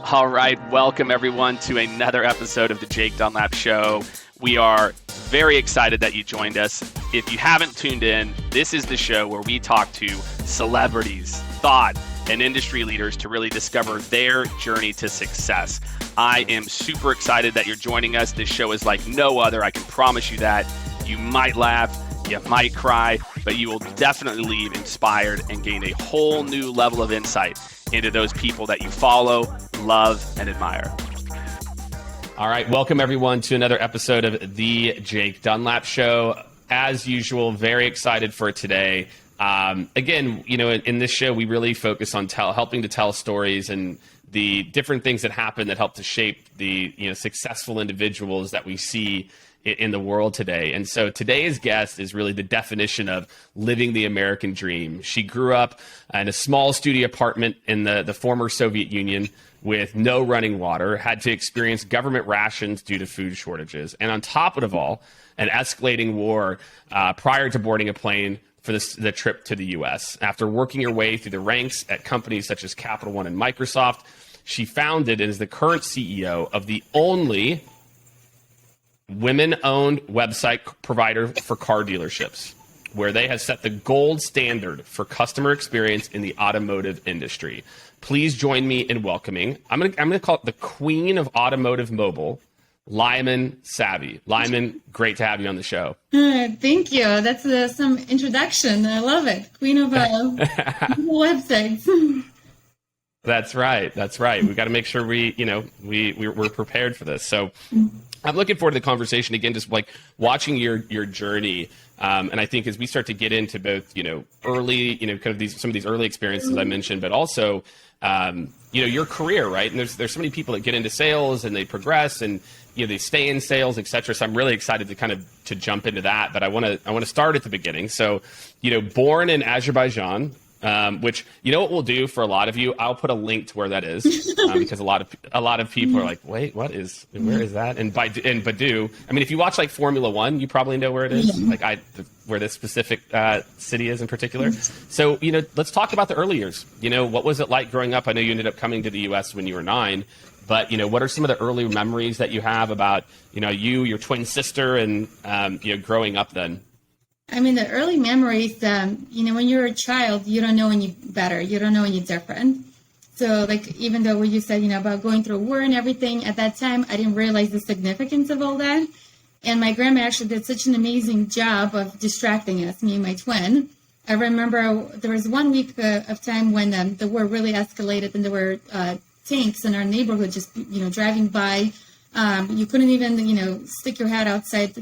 All right, welcome everyone to another episode of the Jake Dunlap Show. We are very excited that you joined us. If you haven't tuned in, this is the show where we talk to celebrities, thought, and industry leaders to really discover their journey to success. I am super excited that you're joining us. This show is like no other. I can promise you that. You might laugh, you might cry, but you will definitely leave inspired and gain a whole new level of insight into those people that you follow, love, and admire. All right, welcome everyone to another episode of the Jake Dunlap Show. As usual, very excited for today. Again, in this show, we really focus on helping to tell stories and the different things that happen that help to shape the successful individuals that we see in the world today. And so today's guest is really the definition of living the American dream. She grew up in a small studio apartment in the former Soviet Union with no running water, had to experience government rations due to food shortages. And on top of it all, an escalating war prior to boarding a plane for the trip to the U.S. After working her way through the ranks at companies such as Capital One and Microsoft, she founded and is the current CEO of the only women-owned website provider for car dealerships, where they have set the gold standard for customer experience in the automotive industry. Please join me in welcoming, I'm gonna call it the queen of automotive mobile, Lyamen Savy. Lyamen, great to have you on the show. Thank you. That's some introduction. I love it. Queen of websites. That's right. We got to make sure we're prepared for this. So I'm looking forward to the conversation again, just like watching your journey. And I think as we start to get into both, early, kind of some of these early experiences I mentioned, but also, your career, right? And there's so many people that get into sales and they progress and, they stay in sales, et cetera. So I'm really excited to jump into that. But I want to start at the beginning. So, born in Azerbaijan, which what we'll do for a lot of you, I'll put a link to where that is because a lot of people are like, wait, where is that? And Badu, I mean, if you watch like Formula One, you probably know where it is, where this specific city is in particular. So let's talk about the early years. What was it like growing up? I know you ended up coming to the U.S. when you were 9, but what are some of the early memories that you have about your twin sister, and growing up then? I mean, the early memories, when you're a child, you don't know any better. You don't know any different. So, even though what you said, about going through a war and everything, at that time, I didn't realize the significance of all that. And my grandma actually did such an amazing job of distracting us, me and my twin. I remember there was 1 week of time when the war really escalated, and there were tanks in our neighborhood just, driving by. You couldn't even, stick your head outside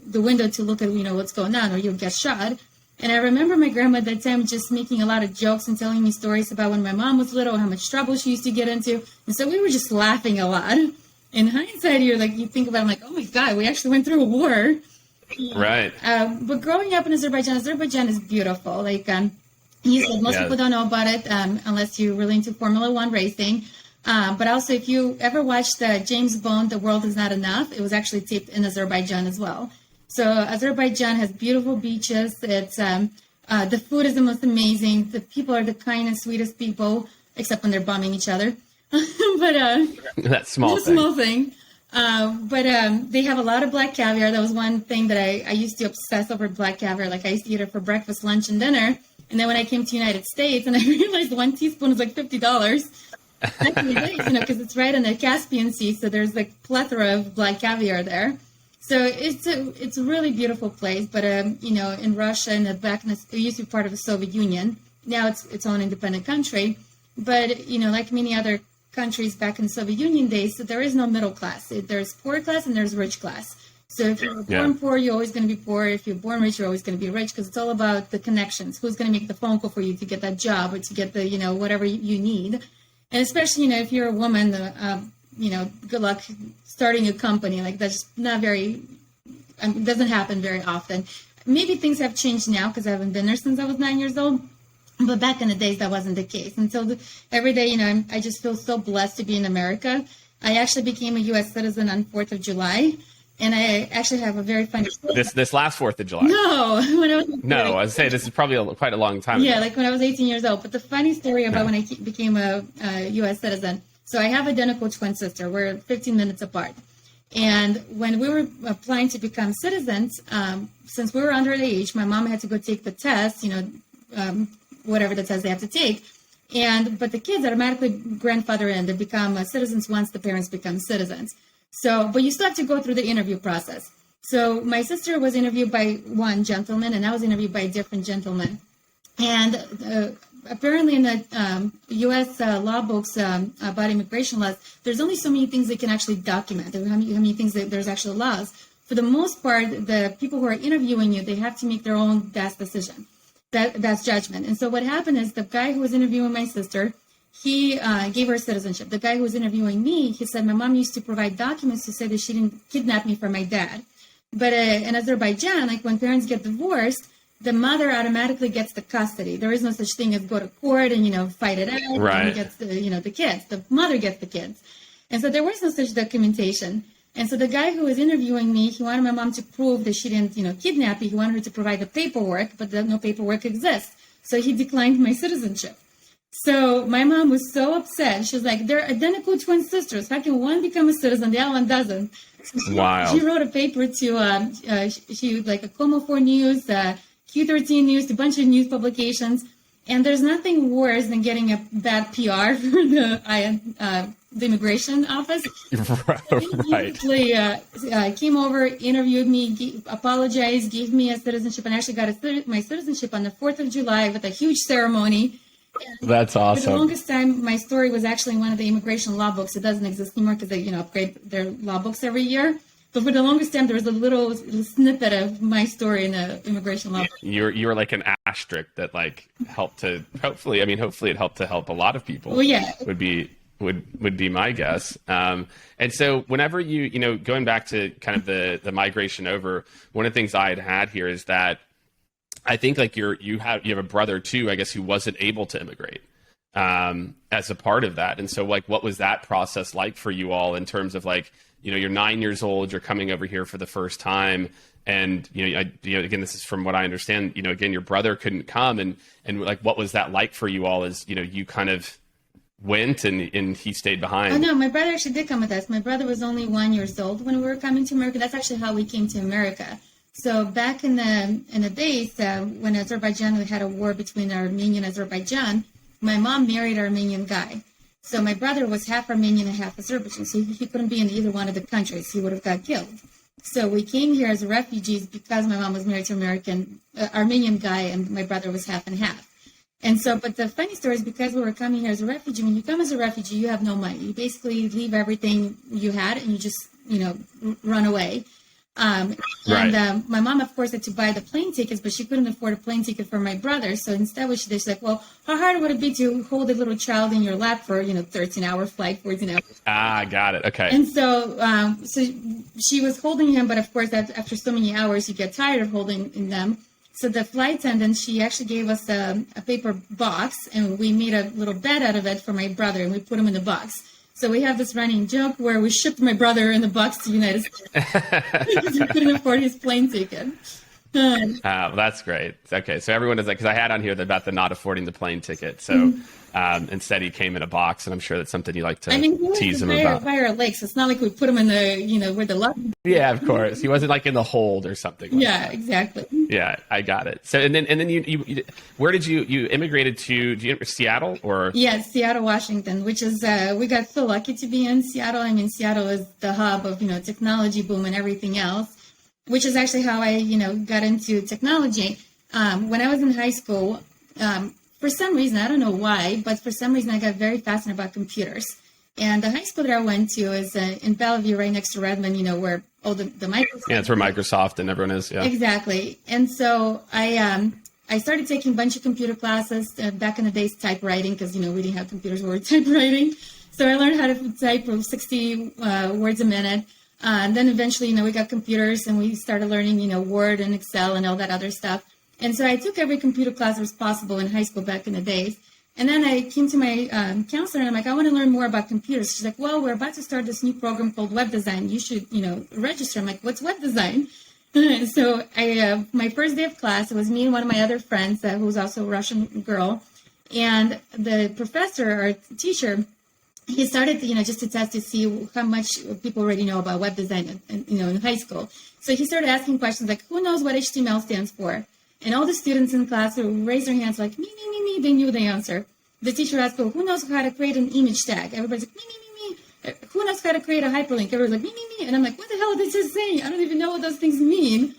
the window to look at, what's going on, or you'll get shot. And I remember my grandma at that time just making a lot of jokes and telling me stories about when my mom was little and how much trouble she used to get into. And so we were just laughing a lot. In hindsight, you think about it, I'm like, oh my God, we actually went through a war. Right. But growing up in Azerbaijan is beautiful. You said most people don't know about it unless you're really into Formula One racing. But also, if you ever watched James Bond, The World Is Not Enough, it was actually taped in Azerbaijan as well. So Azerbaijan has beautiful beaches. It's the food is the most amazing. The people are the kindest, sweetest people, except when they're bombing each other. But that small thing. But they have a lot of black caviar. That was one thing that I used to obsess over, black caviar. I used to eat it for breakfast, lunch, and dinner. And then when I came to the United States, and I realized 1 teaspoon was like $50. Back in the days, because it's right in the Caspian Sea, so there's plethora of black caviar there. So it's a really beautiful place. But in Russia and it used to be part of the Soviet Union. Now it's its own independent country. But like many other countries back in the Soviet Union days, so there is no middle class. There's poor class and there's rich class. So if you're born poor, you're always going to be poor. If you're born rich, you're always going to be rich, because it's all about the connections. Who's going to make the phone call for you to get that job, or to get the whatever you need. And especially if you're a woman, good luck starting a company. That's not very, it doesn't happen very often. Maybe things have changed now because I haven't been there since I was 9 years old. But back in the days, that wasn't the case. And so every day, I just feel so blessed to be in America. I actually became a U.S. citizen on 4th of July. And I actually have a very funny story. This last 4th of July? No. I would say this is probably quite a long time ago. Yeah, when I was 18 years old. But the funny story about when I became a U.S. citizen. So I have identical twin sister. We're 15 minutes apart. And when we were applying to become citizens, since we were under the age, my mom had to go take the test, whatever the test they have to take. But the kids automatically grandfather in. They become citizens once the parents become citizens. But you still have to go through the interview process. So my sister was interviewed by one gentleman, and I was interviewed by a different gentleman. And apparently in the U.S. Law books about immigration laws, there's only so many things they can actually document. How many things there's actual laws. For the most part, the people who are interviewing you, they have to make their own best decision. That's judgment. And so what happened is the guy who was interviewing my sister, he gave her citizenship. The guy who was interviewing me, he said, my mom used to provide documents to say that she didn't kidnap me from my dad. But in Azerbaijan, like when parents get divorced, the mother automatically gets the custody. There is no such thing as go to court and, fight it out. Right. And gets the kids. The mother gets the kids. And so there was no such documentation. And so the guy who was interviewing me, he wanted my mom to prove that she didn't, kidnap me. He wanted her to provide the paperwork, but no paperwork exists. So he declined my citizenship. So my mom was so upset. She was like, they're identical twin sisters. How can one become a citizen, the other one doesn't? So Wow. She wrote a paper to, she like a Como 4 News, Q13 News, a bunch of news publications. And there's nothing worse than getting a bad PR for the immigration office. Right. They came over, interviewed me, apologized, gave me a citizenship, and actually got my citizenship on the 4th of July with a huge ceremony. That's awesome. For the longest time, my story was actually in one of the immigration law books. It doesn't exist anymore because they, upgrade their law books every year. But for the longest time, there was a little snippet of my story in the immigration law book. You were like an asterisk that helped to hopefully it helped to help a lot of people. Well, yeah. Would be my guess. And so whenever you going back to kind of the migration over, one of the things I had here is that I think you have a brother too, I guess, who wasn't able to immigrate as a part of that. And so what was that process like for you all in terms of you're 9 years old, you're coming over here for the first time. And, again, this is from what I understand, again, your brother couldn't come and what was that like for you all as, you kind of went and he stayed behind? Oh, no, my brother actually did come with us. My brother was only 1 year old when we were coming to America. That's actually how we came to America. So back in the days when Azerbaijan had a war between Armenia and Azerbaijan, my mom married an Armenian guy. So my brother was half Armenian and half Azerbaijan. So he couldn't be in either one of the countries. He would have got killed. So we came here as refugees because my mom was married to an Armenian guy and my brother was half and half. And so, but the funny story is because we were coming here as a refugee, when you come as a refugee, you have no money. You basically leave everything you had and you just, run away. Right. And my mom, of course, had to buy the plane tickets, but she couldn't afford a plane ticket for my brother. So instead, what she did, she's like, well, how hard would it be to hold a little child in your lap for, 13-hour flight, 14 hours? Ah, got it. Okay. And so, so she was holding him, but of course, after so many hours, you get tired of holding them. So the flight attendant, she actually gave us a paper box, and we made a little bed out of it for my brother, and we put him in the box. So we have this running joke where we shipped my brother in the box to the United States because we couldn't afford his plane ticket. Well, that's great. Okay, so everyone is because I had on here about the not affording the plane ticket. So instead, he came in a box, and I'm sure that's something you like to tease him about. By our lakes, it's not like we put him in the where the luck. Yeah, of course. He wasn't in the hold or something. Yeah, exactly. Yeah, I got it. So and then you where did you immigrated to? Seattle or? Yeah, Seattle, Washington, which is we got so lucky to be in Seattle. I mean, Seattle is the hub of technology boom and everything else. Which is actually how I, got into technology. When I was in high school, for some reason, I don't know why, but for some reason I got very fascinated about computers. And the high school that I went to is in Bellevue, right next to Redmond, where all the Microsoft. Yeah, it's where Microsoft and everyone is. Yeah. Exactly. And so I started taking a bunch of computer classes back in the days, typewriting, because, we didn't have computers, we were typewriting. So I learned how to type 60 words a minute. And then eventually, we got computers and we started learning, Word and Excel and all that other stuff. And so I took every computer class that was possible in high school back in the days. And then I came to my counselor and I'm like, I want to learn more about computers. She's like, well, we're about to start this new program called Web Design. You should, register. I'm like, what's Web Design? So my first day of class, it was me and one of my other friends who was also a Russian girl. And the professor or teacher, he started, just to test to see how much people already know about web design, in high school. So he started asking questions like, who knows what HTML stands for? And all the students in class would raise their hands like, me. They knew the answer. The teacher asked, well, who knows how to create an image tag? Everybody's like, me. Who knows how to create a hyperlink? Everybody's like, me. And I'm like, what the hell are they just saying? I don't even know what those things mean.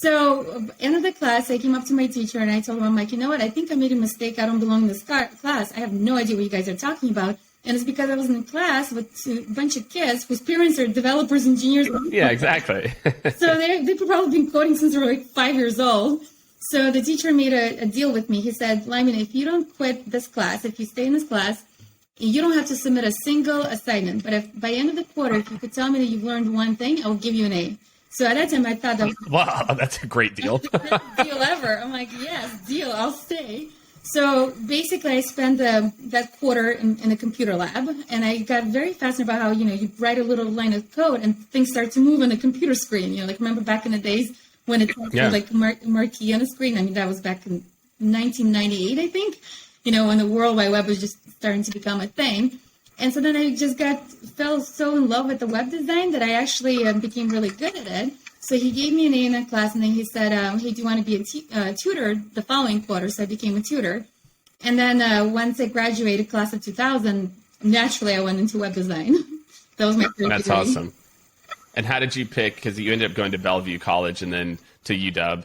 So end of the class, I came up to my teacher and I told him, I'm like, you know what? I think I made a mistake. I don't belong in this class. I have no idea what you guys are talking about. And it's because I was in class with a bunch of kids whose parents are developers, engineers. Yeah, exactly. So they've probably been coding since they were like 5 years old. So the teacher made a deal with me. He said, Lyamen, if you don't quit this class, if you stay in this class, you don't have to submit a single assignment. But if by the end of the quarter, if you could tell me that you've learned one thing, I'll give you an A. So at that time, I thought that was wow, that's a great deal. the best deal ever. I'm like, yes, deal, I'll stay. So basically, I spent that quarter in a computer lab, and I got very fascinated about how, you write a little line of code and things start to move on the computer screen. Like remember back in the days when it was like marquee on the screen? I mean, that was back in 1998, I think, when the World Wide Web was just starting to become a thing. And so then I just fell so in love with the web design that I actually became really good at it. So he gave me an A in that class, and then he said, hey, do you want to be a tutor the following quarter? So I became a tutor. And then once I graduated, class of 2000, naturally I went into web design. That was my first That's degree. awesome. And how did you pick, because you ended up going to Bellevue College and then to UW,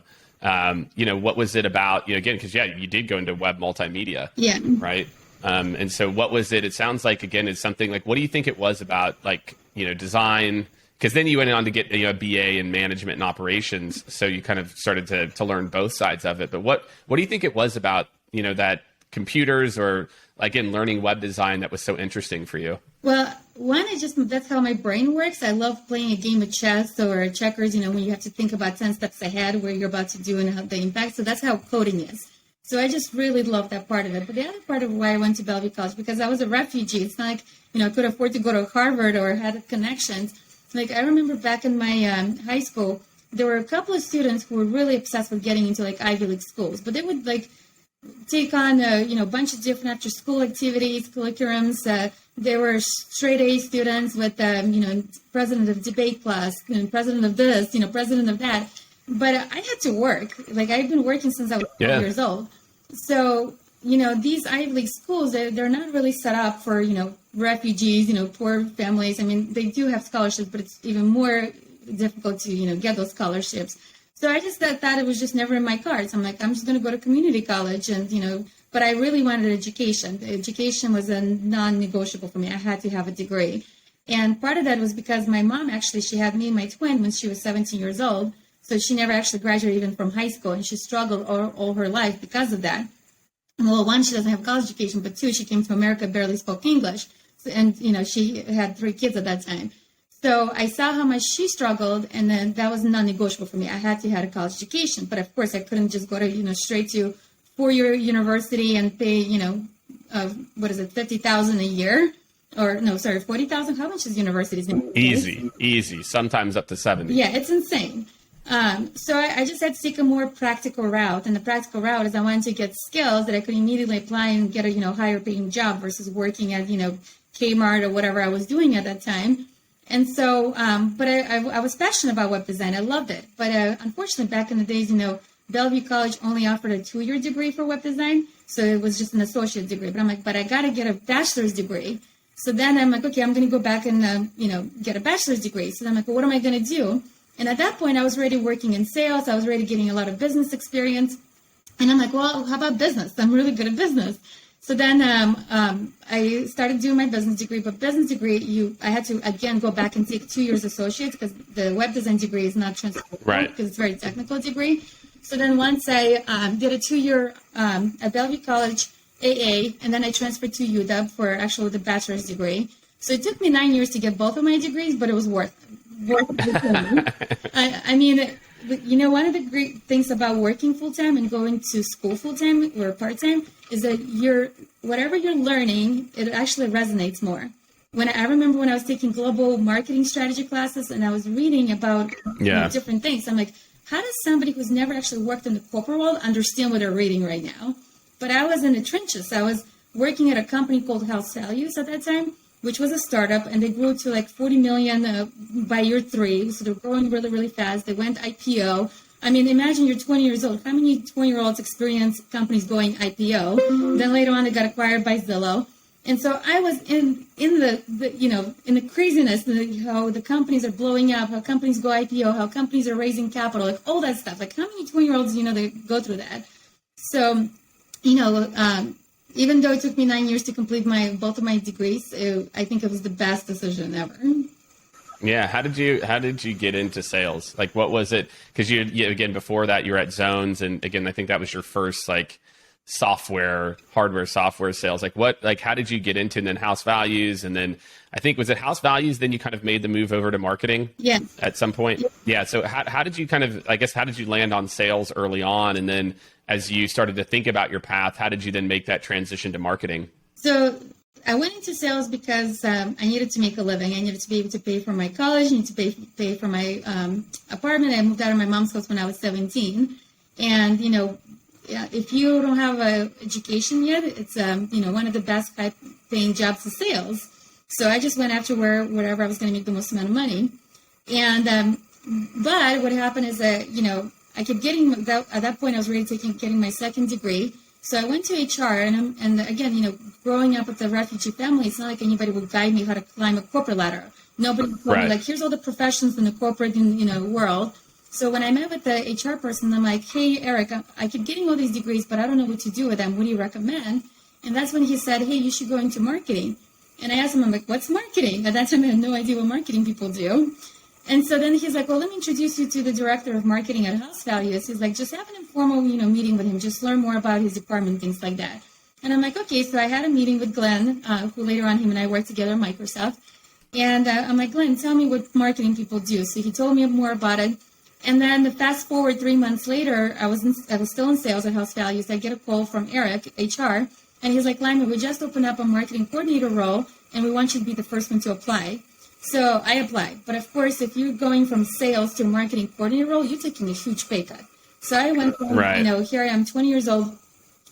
what was it about, again, because, you did go into Web Multimedia, right? And so what was it? It sounds like, again, it's something like, what do you think it was about, like, design? Because then you went on to get a BA in management and operations, so you kind of started to learn both sides of it. But what do you think it was about, that computers or, again, learning web design that was so interesting for you? Well, one is that's how my brain works. I love playing a game of chess or checkers, when you have to think about 10 steps ahead where you're about to do and how the impact. So that's how coding is. So I just really love that part of it. But the other part of why I went to Bellevue College, because I was a refugee. It's not like, I could afford to go to Harvard or had connections. Like I remember back in my high school, there were a couple of students who were really obsessed with getting into like Ivy League schools, but they would like take on, a bunch of different after school activities, curriculums. They were straight A students with, president of debate class, president of this, president of that. But I had to work. Like I've been working since I was 12 years old. So, these Ivy League schools, they're not really set up for, refugees, poor families. I mean, they do have scholarships, but it's even more difficult to, get those scholarships. So I just thought it was just never in my cards. I'm like, I'm just going to go to community college and, but I really wanted education. Education was a non-negotiable for me. I had to have a degree. And part of that was because my mom, actually, she had me and my twin when she was 17 years old. So she never actually graduated even from high school. And she struggled all her life because of that. Well, one, she doesn't have college education, but two, she came to America, barely spoke English. And, she had 3 kids at that time. So I saw how much she struggled, and then that was non-negotiable for me. I had to have a college education, but of course I couldn't just go to, straight to 4-year university and pay, $50,000 a year? Or no, sorry, 40,000. How much is universities now? Easy. Sometimes up to 70. Yeah, it's insane. So I just had to take a more practical route, and the practical route is I wanted to get skills that I could immediately apply and get a higher paying job versus working at Kmart or whatever I was doing at that time. And so, but I was passionate about web design. I loved it. But unfortunately, back in the days, Bellevue College only offered a 2-year degree for web design. So it was just an associate degree. But I'm like, but I got to get a bachelor's degree. So then I'm like, okay, I'm going to go back and, get a bachelor's degree. So then I'm like, well, what am I going to do? And at that point, I was already working in sales. I was already getting a lot of business experience. And I'm like, well, how about business? I'm really good at business. So then I started doing my business degree. But business degree, I had to, again, go back and take 2 years associates because the web design degree is not transferable, right? Because it's a very technical degree. So then once I did a 2-year at Bellevue College AA, and then I transferred to UW for actually the bachelor's degree. So it took me 9 years to get both of my degrees, but it was worth it. I mean, one of the great things about working full-time and going to school full-time or part-time is that whatever you're learning, it actually resonates more. I remember when I was taking global marketing strategy classes and I was reading about different things, I'm like, how does somebody who's never actually worked in the corporate world understand what they're reading right now? But I was in the trenches. I was working at a company called Health Values at that time. which was a startup, and they grew to like 40 million by year 3. So they're growing really, really fast. They went IPO. I mean, imagine you're 20 years old. How many 20-year-olds experience companies going IPO? Then later on, they got acquired by Zillow. And so I was in the craziness, how the companies are blowing up, how companies go IPO, how companies are raising capital, like all that stuff. Like how many 20-year-olds, they go through that? So, even though it took me 9 years to complete both of my degrees, I think it was the best decision ever. Yeah. How did you get into sales? Like, what was it? Because you again, before that, you were at Zones. And again, I think that was your first hardware, software sales. How did you get into, and then House Values? And then I think, was it House Values? Then you kind of made the move over to marketing at some point. Yeah. So how did you how did you land on sales early on? And then as you started to think about your path, how did you then make that transition to marketing? So I went into sales because I needed to make a living. I needed to be able to pay for my college, I needed to pay for my apartment. I moved out of my mom's house when I was 17. And, if you don't have an education yet, it's, one of the best paying jobs is sales. So I just went after wherever I was going to make the most amount of money. And, but what happened is that, I kept getting, at that point I was ready to getting my second degree. So I went to HR, and again, growing up with a refugee family, it's not like anybody would guide me how to climb a corporate ladder. Nobody told me, here's all the professions in the corporate, world. So when I met with the HR person, I'm like, hey, Eric, I keep getting all these degrees, but I don't know what to do with them. What do you recommend? And that's when he said, hey, you should go into marketing. And I asked him, I'm like, what's marketing? At that time, I had no idea what marketing people do. And so then he's like, well, let me introduce you to the director of marketing at House Values. He's like, just have an informal, meeting with him. Just learn more about his department, things like that. And I'm like, okay. So I had a meeting with Glenn, who later on him and I worked together at Microsoft. And I'm like, Glenn, tell me what marketing people do. So he told me more about it. And then the fast forward 3 months later, I was still in sales at House Values. I get a call from Eric, HR, and he's like, Lyamen, we just opened up a marketing coordinator role, and we want you to be the first one to apply. So I applied. But of course, if you're going from sales to a marketing coordinator role, you're taking a huge pay cut. So I went from, here I am, 20 years old.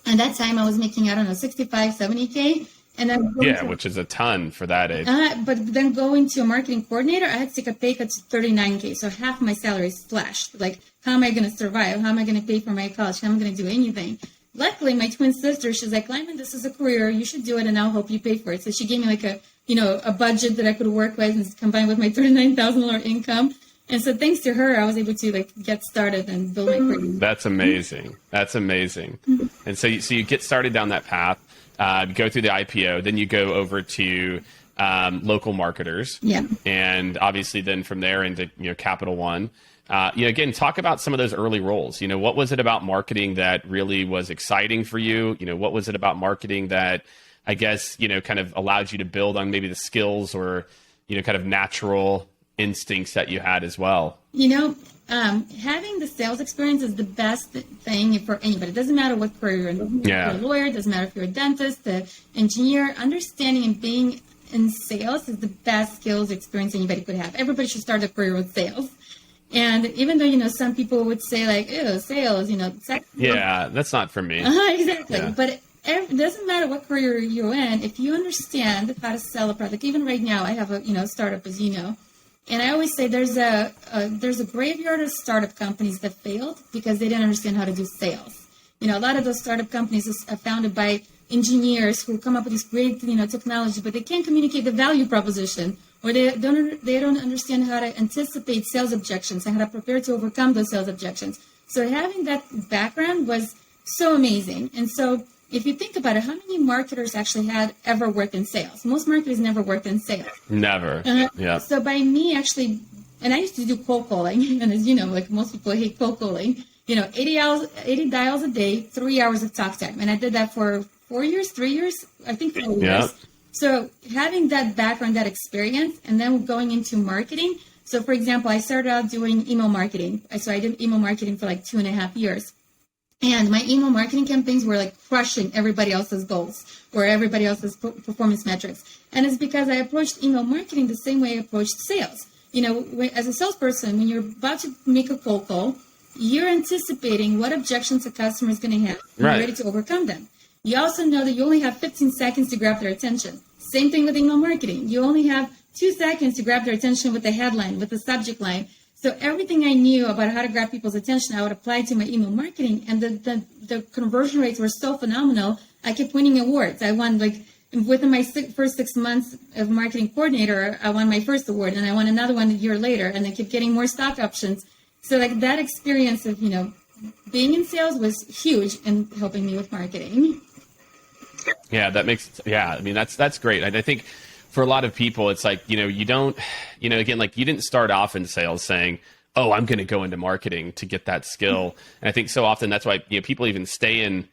And that time I was making, 65, 70K. And then which is a ton for that age. But then going to a marketing coordinator, I had to take a pay cut to 39K. So half my salary is slashed. Like, how am I going to survive? How am I going to pay for my college? How am I going to do anything? Luckily, my twin sister, she's like, Lyamen, this is a career. You should do it, and I'll help you pay for it. So she gave me a budget that I could work with, and combined with my $39,000 income. And so thanks to her, I was able to get started and build my career. That's amazing. That's amazing. And so you get started down that path. Go through the IPO, then you go over to local marketers, and obviously then from there into Capital One. Again, talk about some of those early roles. What was it about marketing that really was exciting for you? What was it about marketing that I guess kind of allowed you to build on maybe the skills or kind of natural instincts that you had as well? Having the sales experience is the best thing for anybody. It doesn't matter what career you're in. It doesn't matter if you're a lawyer, it doesn't matter if you're a dentist, an engineer. Understanding and being in sales is the best skills experience anybody could have. Everybody should start a career with sales. And even though, some people would say ew, sales, that's not for me. Exactly. Yeah. But it doesn't matter what career you're in. If you understand how to sell a product, even right now, I have a startup, as you know. And I always say there's a graveyard of startup companies that failed because they didn't understand how to do sales. A lot of those startup companies are founded by engineers who come up with this great, technology, but they can't communicate the value proposition, or they don't understand how to anticipate sales objections and how to prepare to overcome those sales objections. So having that background was so amazing. And so if you think about it, how many marketers actually had ever worked in sales? Most marketers never worked in sales. Never. Yeah. So by me actually, and I used to do cold calling, and as you know, most people hate cold calling. 80 dials a day, 3 hours of talk time, and I did that for 4 years, 3 years, I think 4 years. So having that background, that experience, and then going into marketing. So for example, I started out doing email marketing. So I did email marketing for 2.5 years. And my email marketing campaigns were crushing everybody else's goals or everybody else's performance metrics. And it's because I approached email marketing the same way I approached sales. As a salesperson, when you're about to make a cold call, you're anticipating what objections a customer is going to have. And you're ready to overcome them. You also know that you only have 15 seconds to grab their attention. Same thing with email marketing. You only have 2 seconds to grab their attention with the headline, with the subject line. So everything I knew about how to grab people's attention, I would apply to my email marketing, and the conversion rates were so phenomenal. I kept winning awards. I won, like, within my first 6 months of marketing coordinator, I won my first award, and I won another one a year later, and I kept getting more stock options. So, like, that experience of, being in sales was huge in helping me with marketing. Yeah, I mean, that's great. And I think for a lot of people, it's like, you don't, again, like, you didn't start off in sales saying, oh, I'm going to go into marketing to get that skill. And I think so often that's why, people even stay in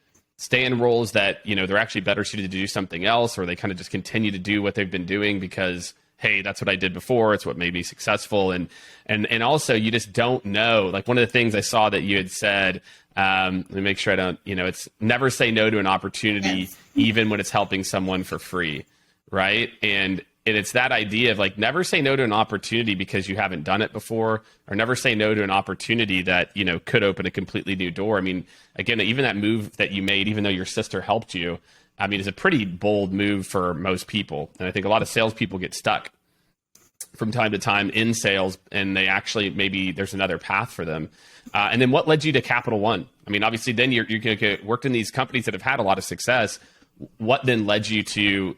roles that, they're actually better suited to do something else, or they kind of just continue to do what they've been doing because, hey, that's what I did before. It's what made me successful. And also you just don't know. Like, one of the things I saw that you had said, let me make sure I don't, it's never say no to an opportunity, yes, even when it's helping someone for free. Right. And it's that idea of, like, never say no to an opportunity because you haven't done it before, or never say no to an opportunity that, could open a completely new door. I mean, again, even that move that you made, even though your sister helped you, I mean, is a pretty bold move for most people. And I think a lot of salespeople get stuck from time to time in sales, and they actually, maybe there's another path for them. And then what led you to Capital One? I mean, obviously then you're going to get worked in these companies that have had a lot of success. What then led you to,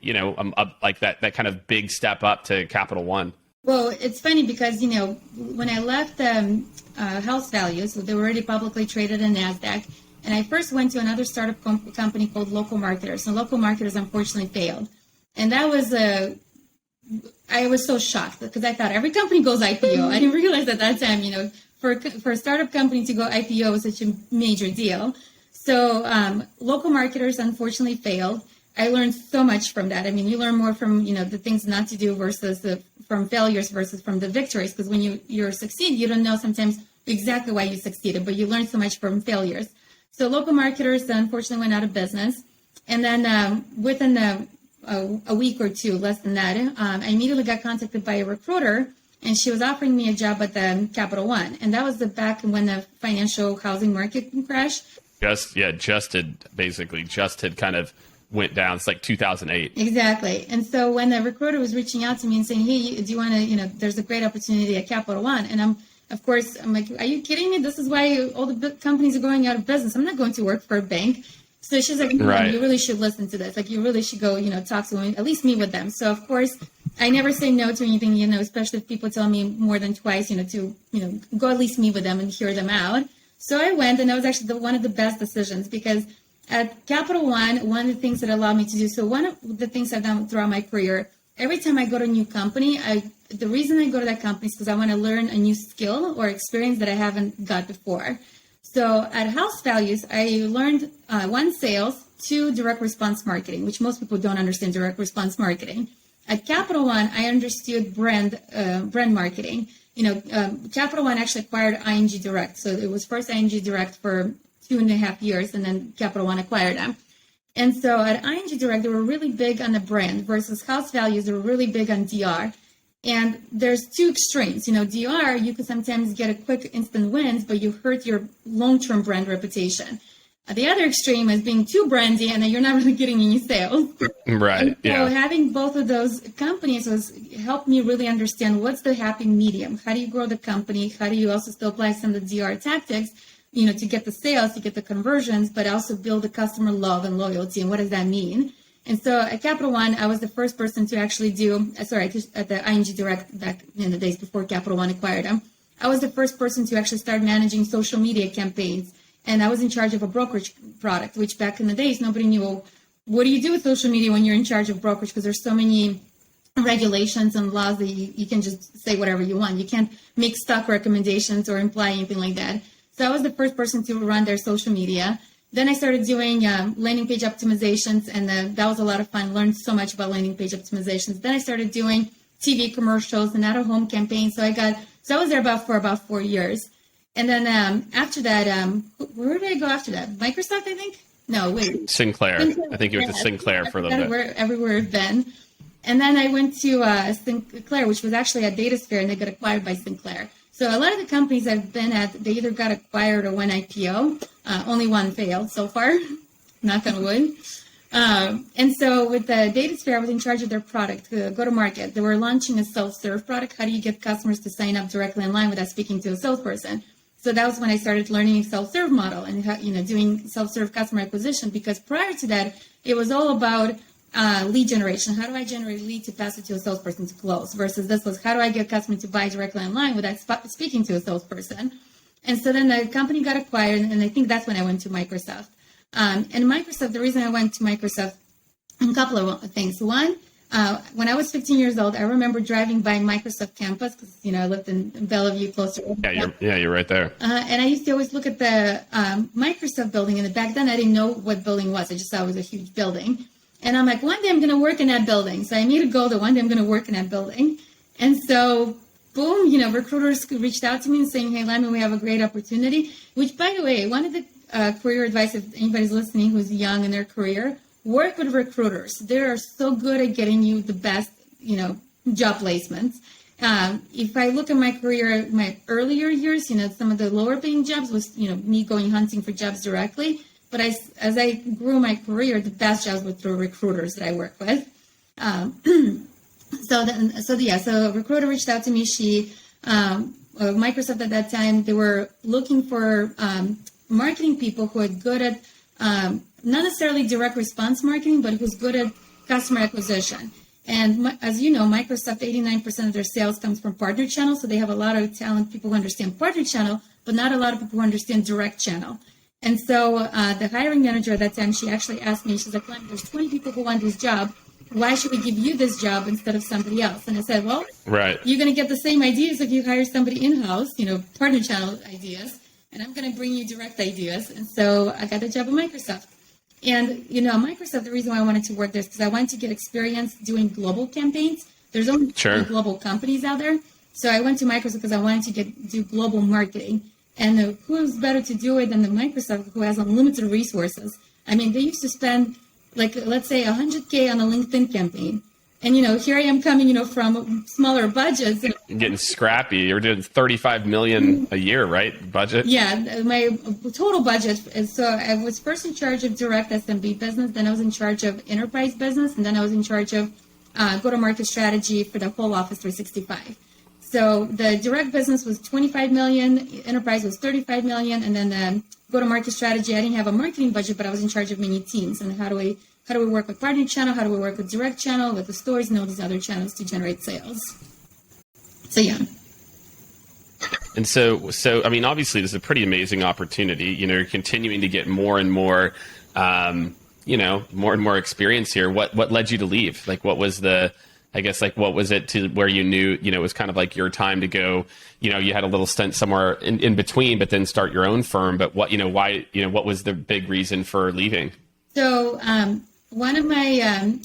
like that kind of big step up to Capital One? Well, it's funny because, when I left House Value, so they were already publicly traded in NASDAQ, and I first went to another startup company called Local Marketers, and Local Marketers unfortunately failed. And that was I was so shocked because I thought every company goes IPO. I didn't realize at that time, for a startup company to go IPO was such a major deal. So Local Marketers unfortunately failed. I learned so much from that. I mean, you learn more from, the things not to do versus from failures versus from the victories. Because when you succeed, you don't know sometimes exactly why you succeeded, but you learn so much from failures. So Local Marketers unfortunately went out of business. And then within a week or two, less than that, I immediately got contacted by a recruiter, and she was offering me a job at the Capital One. And that was back when the financial housing market crashed. Just had kind of went down. It's like 2008. Exactly. And so when the recruiter was reaching out to me and saying, hey, do you want to, there's a great opportunity at Capital One. And I'm like, are you kidding me? This is why all the companies are going out of business. I'm not going to work for a bank. So she's like, right, you really should listen to this. Like, you really should go, talk to them, at least meet with them. So, of course, I never say no to anything, especially if people tell me more than twice, to go at least meet with them and hear them out. So I went, and that was actually one of the best decisions, because at Capital One of the things that allowed me to do, so one of the things I've done throughout my career, every time I go to a new company, the reason I go to that company is because I want to learn a new skill or experience that I haven't got before. So at House Values, I learned 1, sales, 2, direct response marketing, which most people don't understand direct response marketing. At Capital One, I understood brand marketing. Capital One actually acquired ING Direct. So it was first ING Direct for 2.5 years, and then Capital One acquired them. And so at ING Direct, they were really big on the brand, versus House Values, they were really big on DR. And there's 2 extremes. DR, you could sometimes get a quick instant wins, but you hurt your long-term brand reputation. The other extreme is being too brandy, and then you're not really getting any sales. Right. And so having both of those companies helped me really understand what's the happy medium. How do you grow the company? How do you also still apply some of the DR tactics, to get the sales, to get the conversions, but also build the customer love and loyalty? And what does that mean? And so at Capital One, I was the first person to actually at the ING Direct back in the days before Capital One acquired them. I was the first person to actually start managing social media campaigns. And I was in charge of a brokerage product, which back in the days, nobody knew, well, what do you do with social media when you're in charge of brokerage? Because there's so many regulations and laws that you can just say whatever you want. You can't make stock recommendations or imply anything like that. So I was the first person to run their social media. Then I started doing landing page optimizations, and that was a lot of fun. Learned so much about landing page optimizations. Then I started doing TV commercials and out-of-home campaigns. So I was there for about 4 years. And then after that, where did I go after that? Microsoft, I think? No, wait. Sinclair. I think you went to Sinclair for a little bit. Everywhere I've been. And then I went to Sinclair, which was actually a DataSphere, and they got acquired by Sinclair. So a lot of the companies I've been at, they either got acquired or went IPO. Only one failed so far. Knock on wood. And so with the DataSphere, I was in charge of their product, go-to-market. They were launching a self-serve product. How do you get customers to sign up directly online without speaking to a salesperson? So that was when I started learning self-serve model and doing self-serve customer acquisition. Because prior to that, it was all about lead generation. How do I generate lead to pass it to a salesperson to close? Versus this was how do I get customers to buy directly online without speaking to a salesperson? And so then the company got acquired, and I think that's when I went to Microsoft. And Microsoft, the reason I went to Microsoft, a couple of things. One, when I was 15 years old, I remember driving by Microsoft campus because, I lived in Bellevue, close to. You're right there. And I used to always look at the Microsoft building. And back then, I didn't know what building was. I just thought it was a huge building. And I'm like, one day I'm going to work in that building. So I made a goal that one day I'm going to work in that building. And so, boom, recruiters reached out to me and saying, hey, Lyamen, we have a great opportunity. Which, by the way, one of the career advice, if anybody's listening who's young in their career, work with recruiters. They are so good at getting you the best, job placements. If I look at my career, my earlier years, some of the lower paying jobs was, me going hunting for jobs directly. But as I grew my career, the best jobs were through recruiters that I work with. So a recruiter reached out to me. Microsoft at that time, they were looking for marketing people who are good at not necessarily direct response marketing, but who's good at customer acquisition. And as you know, Microsoft, 89% of their sales comes from partner channel. So they have a lot of talent people who understand partner channel, but not a lot of people who understand direct channel. And so the hiring manager at that time, she actually asked me, she's like, there's 20 people who want this job. Why should we give you this job instead of somebody else? And I said, well, right, you're going to get the same ideas if you hire somebody in-house, partner channel ideas, and I'm going to bring you direct ideas. And so I got the job at Microsoft. And, Microsoft, the reason why I wanted to work there is because I wanted to get experience doing global campaigns. There's only global companies out there. So I went to Microsoft because I wanted to do global marketing. And who's better to do it than the Microsoft, who has unlimited resources? I mean, they used to spend, let's say, $100K on a LinkedIn campaign. And, here I am coming, from smaller budgets. Getting scrappy. You're doing $35 million a year, right? Budget? Yeah, my total budget. So I was first in charge of direct SMB business. Then I was in charge of enterprise business. And then I was in charge of go-to-market strategy for the whole Office 365. So the direct business was 25 million, enterprise was 35 million, and then the go-to-market strategy, I didn't have a marketing budget, but I was in charge of many teams. And how do we work with partner channel? How do we work with direct channel, with the stores and all these other channels to generate sales? So, yeah. And so I mean, obviously, this is a pretty amazing opportunity. You're continuing to get more and more, more and more experience here. What led you to leave? What was what was it to where you knew, it was kind of like your time to go, you had a little stint somewhere in between, but then start your own firm. But why, what was the big reason for leaving? So one of my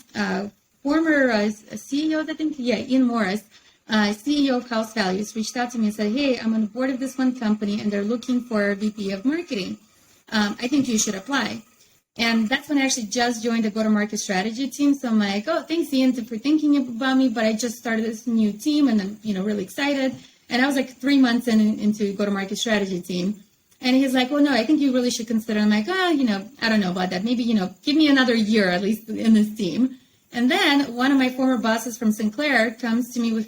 former CEOs, I think, Ian Morris, CEO of House Values, reached out to me and said, hey, I'm on the board of this one company and they're looking for a VP of marketing. I think you should apply. And that's when I actually just joined the go-to-market strategy team. So I'm like, oh, thanks, Ian, for thinking about me. But I just started this new team and I'm, really excited. And I was 3 months into go-to-market strategy team. And he's like, well, no, I think you really should consider. I'm like, oh, I don't know about that. Maybe, give me another year at least in this team. And then one of my former bosses from Sinclair comes to me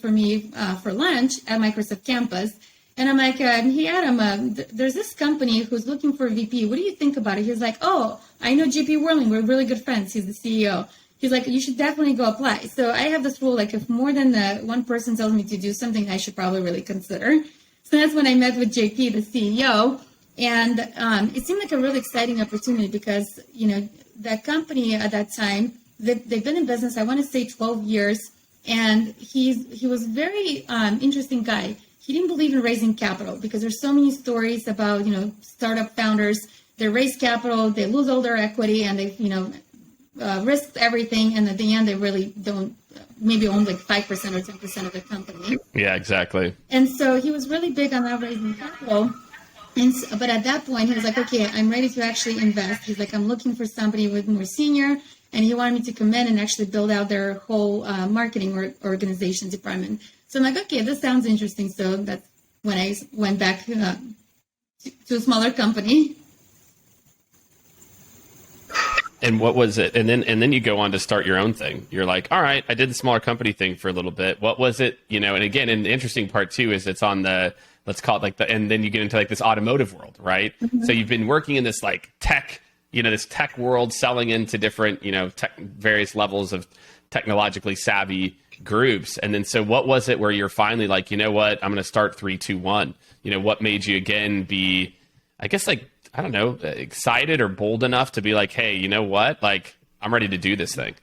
for lunch at Microsoft campus. And I'm like, hey, Adam, there's this company who's looking for a VP. What do you think about it? He's like, oh, I know JP Whirling. We're really good friends. He's the CEO. He's like, you should definitely go apply. So I have this rule, if more than one person tells me to do something, I should probably really consider. So that's when I met with JP, the CEO. And it seemed like a really exciting opportunity because, that company at that time, they've been in business, I want to say 12 years. And he was a very interesting guy. He didn't believe in raising capital because there's so many stories about, startup founders. They raise capital, they lose all their equity, and they, risked everything. And at the end, they really don't, maybe own 5% or 10% of the company. Yeah, exactly. And so he was really big on not raising capital. But at that point, he was like, okay, I'm ready to actually invest. He's like, I'm looking for somebody with more senior. And he wanted me to come in and actually build out their whole marketing organization department. So I'm like, okay, this sounds interesting. So that's when I went back to a smaller company. And what was it? And then you go on to start your own thing. You're like, all right, I did the smaller company thing for a little bit. What was it? And again, and the interesting part too is it's on the, let's call it like and then you get into like this automotive world, right? Mm-hmm. So you've been working in this like tech, this tech world, selling into different, various levels of technologically savvy groups. And then, so what was it where you're finally like, you know what, I'm going to start 3, 2, 1. What made you again be, I guess, like, I don't know, excited or bold enough to be like, hey, you know what? Like, I'm ready to do this thing.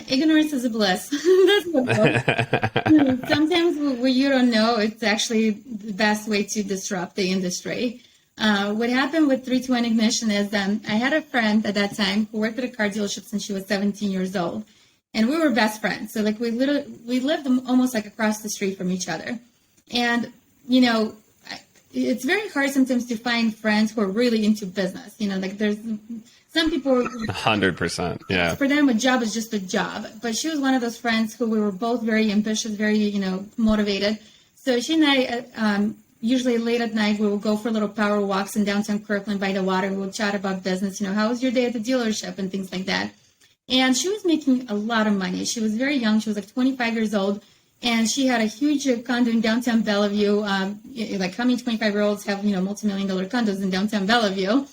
Ignorance is a bliss. That's what sometimes what you don't know, it's actually the best way to disrupt the industry. What happened with 321 Ignition is I had a friend at that time who worked at a car dealership since she was 17 years old. And we were best friends. So like we lived almost like across the street from each other. And, it's very hard sometimes to find friends who are really into business. Like there's some people. 100%. Yeah. For them, a job is just a job. But she was one of those friends who we were both very ambitious, very, motivated. So she and I, usually late at night, we would go for little power walks in downtown Kirkland by the water. We would chat about business, how was your day at the dealership and things like that. And she was making a lot of money. She was very young. She was like 25 years old. And she had a huge condo in downtown Bellevue. Like how many 25-year-olds have, multi-million-dollar condos in downtown Bellevue?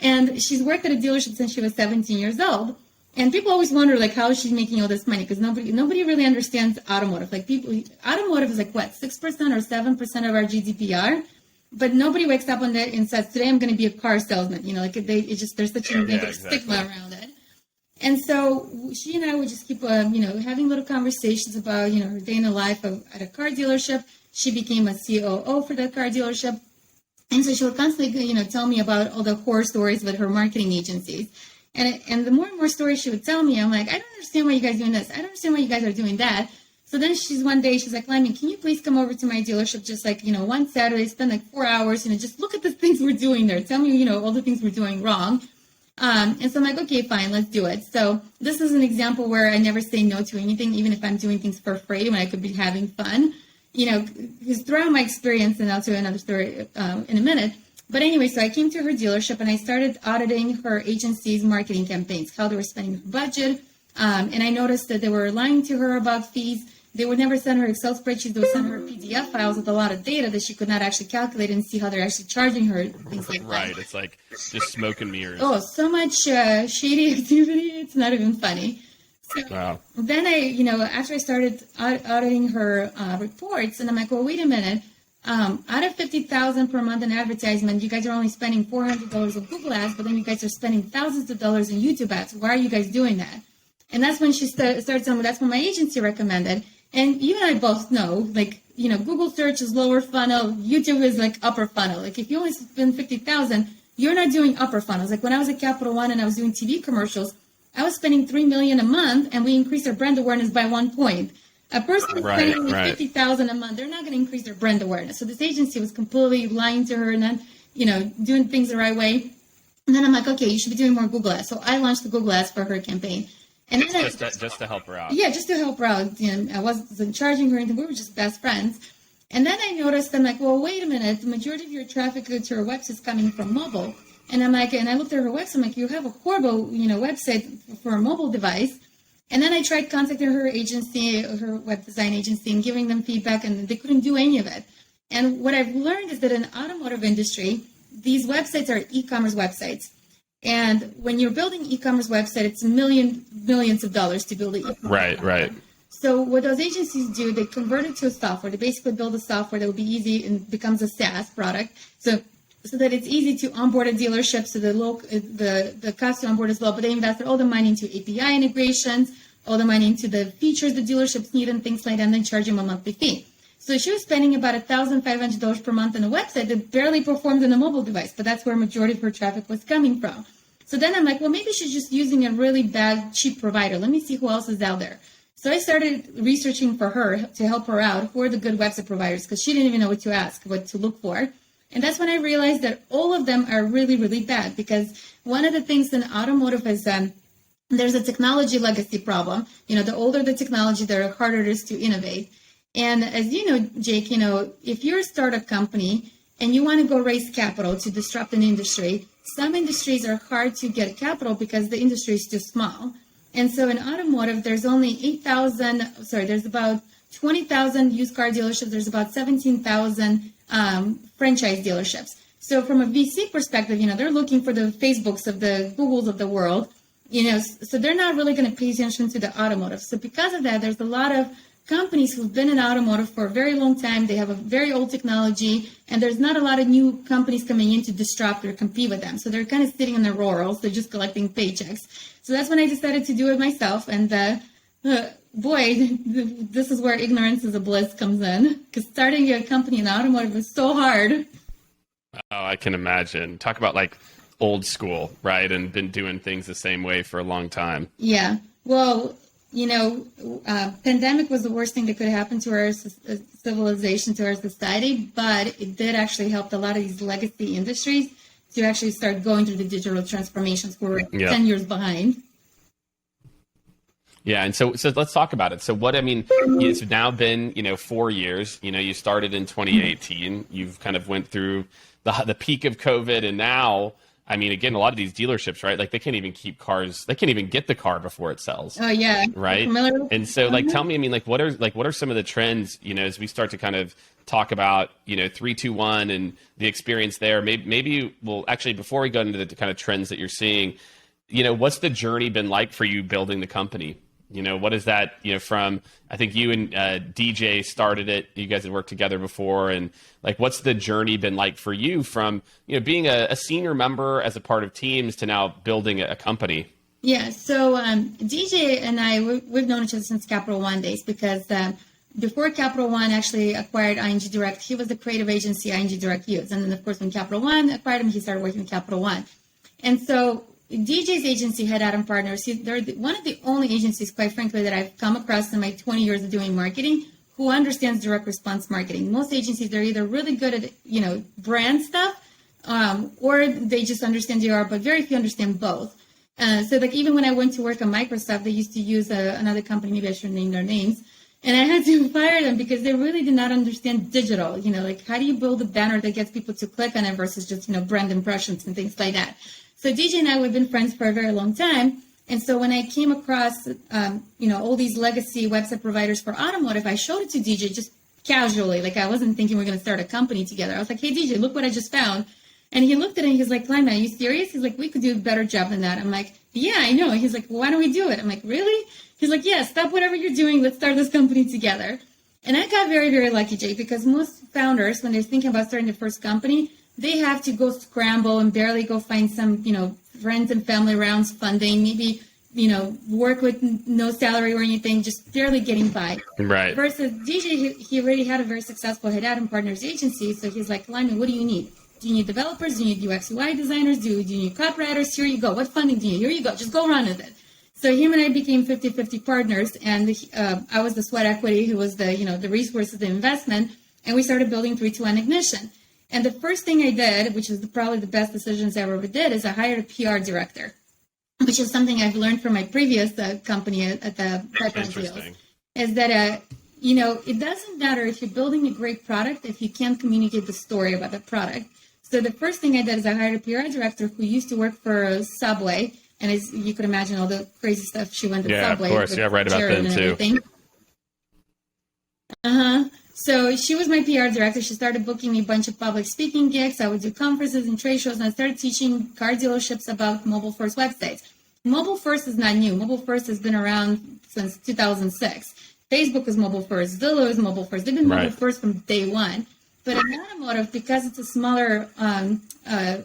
And she's worked at a dealership since she was 17 years old. And people always wonder, like, how is she making all this money? Because nobody really understands automotive. Like, automotive is like, what, 6% or 7% of our GDPR? But nobody wakes up one day and says, today I'm going to be a car salesman. There's such a negative stigma around it. And so she and I would just keep, having little conversations about, her day in the life at a car dealership. She became a COO for that car dealership. And so she would constantly, tell me about all the horror stories with her marketing agencies. And the more and more stories she would tell me, I'm like, I don't understand why you guys are doing this. I don't understand why you guys are doing that. So then one day she's like, Lyamen, can you please come over to my dealership just like, one Saturday, spend like 4 hours, just look at the things we're doing there. Tell me, all the things we're doing wrong. And so I'm like, okay, fine, let's do it. So this is an example where I never say no to anything, even if I'm doing things for free when I could be having fun, because throughout my experience, and I'll tell you another story in a minute. But anyway, so I came to her dealership and I started auditing her agency's marketing campaigns, how they were spending her budget. And I noticed that they were lying to her about fees. They would never send her Excel spreadsheets. They would send her PDF files with a lot of data that she could not actually calculate and see how they're actually charging her, things like that. Right. It's like just smoke and mirrors. Oh, so much shady activity. It's not even funny. So wow. Then after I started auditing her reports, and I'm like, well, wait a minute. Out of $50,000 per month in advertisement, you guys are only spending $400 on Google ads, but then you guys are spending thousands of dollars in YouTube ads. Why are you guys doing that? And that's when she started telling me that's what my agency recommended. And you and I both know, like, Google search is lower funnel, YouTube is like upper funnel. Like if you only spend $50,000, you're not doing upper funnels. Like when I was at Capital One and I was doing TV commercials, I was spending $3 million a month, and we increased our brand awareness by 1 point. A person spending only $50,000 a month, they're not going to increase their brand awareness. So this agency was completely lying to her and then, doing things the right way. And then I'm like, okay, you should be doing more Google ads. So I launched the Google ads for her campaign. And then just to help her out. Yeah, just to help her out. I wasn't charging her anything. We were just best friends. And then I noticed, I'm like, well, wait a minute. The majority of your traffic to her website is coming from mobile. And I'm like, and I looked at her website. I'm like, you have a horrible, website for a mobile device. And then I tried contacting her agency, her web design agency, and giving them feedback, and they couldn't do any of it. And what I've learned is that in the automotive industry, these websites are e-commerce websites. And when you're building e-commerce website, it's millions of dollars to build it. Right. So what those agencies do, they convert it to a software. They basically build a software that will be easy and becomes a SaaS product. So that it's easy to onboard a dealership, so the cost to onboard is low, but they invested all the money into API integrations, all the money into the features the dealerships need and things like that, and then charge them a monthly fee. So she was spending about $1,500 per month on a website that barely performed on a mobile device, but that's where a majority of her traffic was coming from. So then I'm like, well, maybe she's just using a really bad, cheap provider. Let me see who else is out there. So I started researching for her to help her out who are the good website providers, because she didn't even know what to ask, what to look for. And that's when I realized that all of them are really, really bad, because one of the things in automotive is there's a technology legacy problem. The older the technology, the harder it is to innovate. And as you know, Jake, if you're a startup company and you want to go raise capital to disrupt an industry, some industries are hard to get capital because the industry is too small. And so in automotive, there's only there's about 20,000 used car dealerships. There's about 17,000 franchise dealerships. So from a VC perspective, they're looking for the Facebooks of the Googles of the world, so they're not really going to pay attention to the automotive. So because of that, there's a lot of companies who've been in automotive for a very long time. They have a very old technology, and there's not a lot of new companies coming in to disrupt or compete with them. So they're kind of sitting on their laurels. They're just collecting paychecks. So that's when I decided to do it myself. And boy, this is where ignorance is a bliss comes in, because starting a company in automotive is so hard. Oh, I can imagine. Talk about like old school, right? And been doing things the same way for a long time. Yeah. Well, pandemic was the worst thing that could happen to our civilization, to our society, but it did actually help a lot of these legacy industries to actually start going through the digital transformations. We're 10 years behind. Yeah, and so let's talk about it. So it's now been 4 years. You started in 2018. You've kind of went through the peak of COVID, and now, again, a lot of these dealerships, right? Like they can't even keep cars. They can't even get the car before it sells. Oh yeah, right. And so, tell me, what are some of the trends? As we start to kind of talk about 3-2-1 and the experience there. Maybe we'll actually, before we go into the kind of trends that you're seeing, what's the journey been like for you building the company? What is that, from, I think you and DJ started it, you guys had worked together before, and what's the journey been like for you from, being a senior member as a part of teams to now building a company? Yeah, so DJ and I, we've known each other since Capital One days, because before Capital One actually acquired ING Direct, he was the creative agency ING Direct used. And then, of course, when Capital One acquired him, he started working with Capital One. And so DJ's agency, Head Adam Partners, they're one of the only agencies, quite frankly, that I've come across in my 20 years of doing marketing who understands direct response marketing. Most agencies, they're either really good at, brand stuff, or they just understand DR, but very few understand both. So even when I went to work on Microsoft, they used to use another company, maybe I shouldn't name their names, and I had to fire them because they really did not understand digital. How do you build a banner that gets people to click on it versus just, brand impressions and things like that. So DJ and I, we've been friends for a very long time. And so when I came across, all these legacy website providers for automotive, I showed it to DJ just casually. I wasn't thinking we're going to start a company together. I was like, hey, DJ, look what I just found. And he looked at it and he's like, Lyamen, are you serious? He's like, we could do a better job than that. I'm like, yeah, I know. He's like, well, why don't we do it? I'm like, really? He's like, yeah, stop whatever you're doing. Let's start this company together. And I got very, very lucky, Jake, because most founders, when they're thinking about starting their first company, they have to go scramble and barely go find some, friends and family rounds funding, maybe, work with no salary or anything, just barely getting by. Right. Versus DJ, he already had a very successful Head Adam Partners agency. So he's like, Lyamen, what do you need? Do you need developers? Do you need UX UI designers? Do you need copywriters? Here you go. What funding do you need? Here you go. Just go run with it. So him and I became 50-50 partners, and I was the sweat equity, who was the resources, the investment, and we started building 3-2-1 Ignition. And the first thing I did, which is probably the best decisions I ever did, is I hired a PR director, which is something I've learned from my previous company at the Pipeline Deals, is that, it doesn't matter if you're building a great product if you can't communicate the story about the product. So the first thing I did is I hired a PR director who used to work for Subway. And as you could imagine, all the crazy stuff she went to Subway. Yeah, of course. Yeah, right about them too. So she was my PR director. She started booking me a bunch of public speaking gigs. I would do conferences and trade shows, and I started teaching car dealerships about mobile-first websites. Mobile-first is not new. Mobile-first has been around since 2006. Facebook is mobile-first. Zillow is mobile-first. They've been mobile-first from day one. But in automotive, because it's a smaller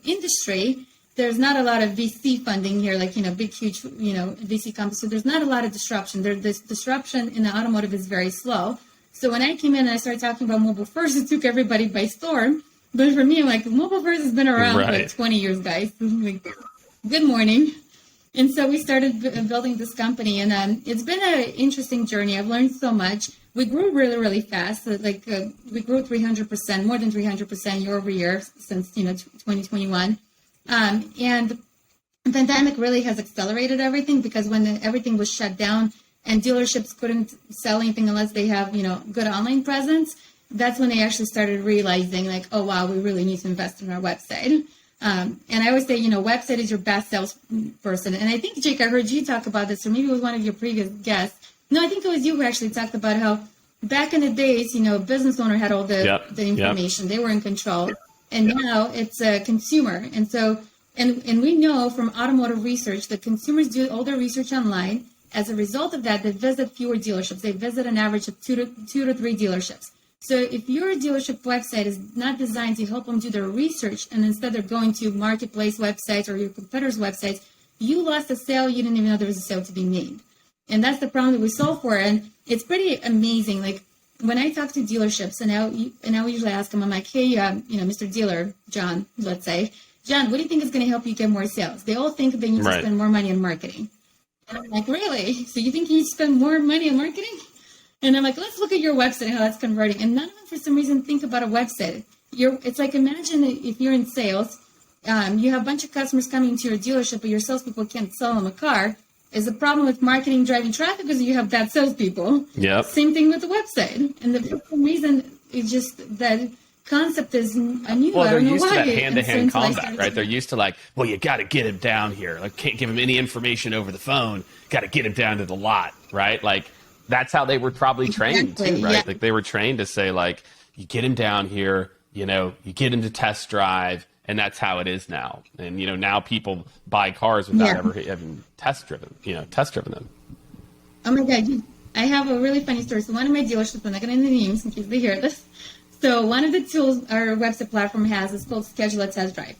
industry, there's not a lot of VC funding here, big, huge, VC companies. So there's not a lot of disruption. This disruption in the automotive is very slow. So when I came in and I started talking about mobile first, it took everybody by storm. But for me, I'm like, mobile first has been around for 20 years, guys. Good morning. And so we started building this company, and it's been an interesting journey. I've learned so much. We grew really, really fast. We grew 300%, more than 300% year over year since 2021. And the pandemic really has accelerated everything, because when everything was shut down and dealerships couldn't sell anything unless they have, good online presence, that's when they actually started realizing oh, wow, we really need to invest in our website. And I always say, website is your best salesperson. And I think, Jake, I heard you talk about this, or maybe it was one of your previous guests. No, I think it was you who actually talked about how back in the days, a business owner had all the information. They were in control. And now it's a consumer. And so, and we know from automotive research that consumers do all their research online. As a result of that, they visit fewer dealerships. They visit an average of two to three dealerships. So if your dealership website is not designed to help them do their research, and instead they're going to marketplace websites or your competitors' websites, you lost a sale. You didn't even know there was a sale to be made. And that's the problem that we solve for. And it's pretty amazing. Like when I talk to dealerships, and I usually ask them, I'm like, hey, Mr. Dealer, John, let's say, John, what do you think is going to help you get more sales? They all think they need to spend more money on marketing. And I'm like, really? So you think you need to spend more money on marketing? And I'm like, let's look at your website and how that's converting. And none of them, for some reason, think about a website. It's like, imagine if you're in sales, you have a bunch of customers coming to your dealership, but your salespeople can't sell them a car. Is the problem with marketing driving traffic because you have bad salespeople? Yep. Same thing with the website. And for some reason, it's just that concept is a new. Well, they're used to that hand-to-hand combat, right? They're used to like, well, you got to get him down here. Like, can't give him any information over the phone. Got to get him down to the lot, right? Like, that's how they were probably trained too, right? Yeah. Like they were trained to say, like, you get him down here, you get him to test drive, and that's how it is now. And now people buy cars without ever having test driven them. Oh my God, I have a really funny story. So one of my dealerships, I'm not going to name names in case they hear this. So one of the tools our website platform has is called Schedule a Test Drive.